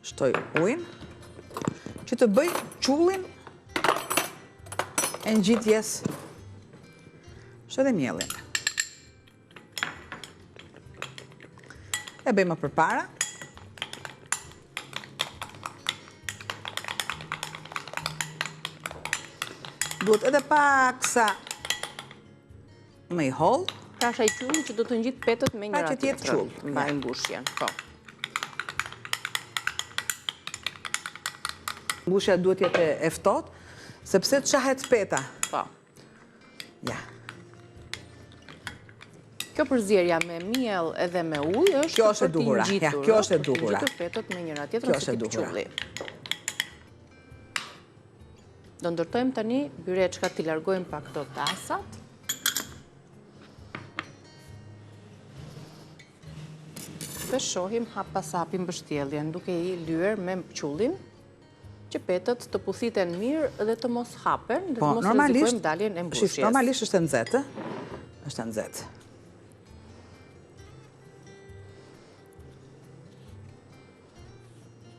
Shtoj ujnë që të bëj qullin e ngjitjes. Shtoj dhe mjellin. E bëjmë përpara. Duhet edhe pak sa më i holl. Pra është ai qulli që do të ngjit petët me njëra që t'jetë tjetrën. qull. Mbaj mbushjen, po. Mbushja duhet jetë e ftohtë, sepse të shahet peta. Po. Ja. Kjo përzierja me miell edhe me ujë është Kjo është e duhura. Ja, kjo është e duhura. Për të ngjitur petët me njëra tjetrën Kjo si është e tip duhura. qulli. Do ndërtojmë tani byreçkat, t'i largojmë pak këto tasat. Dhe shohim hap pas hapi mbështjelljen, duke i lyer me qullin, që petët të puthiten mirë dhe të mos hapen, dhe të mos rrezikojmë daljen e mbushjes. Normalisht është e nxehtë. Është e nxehtë.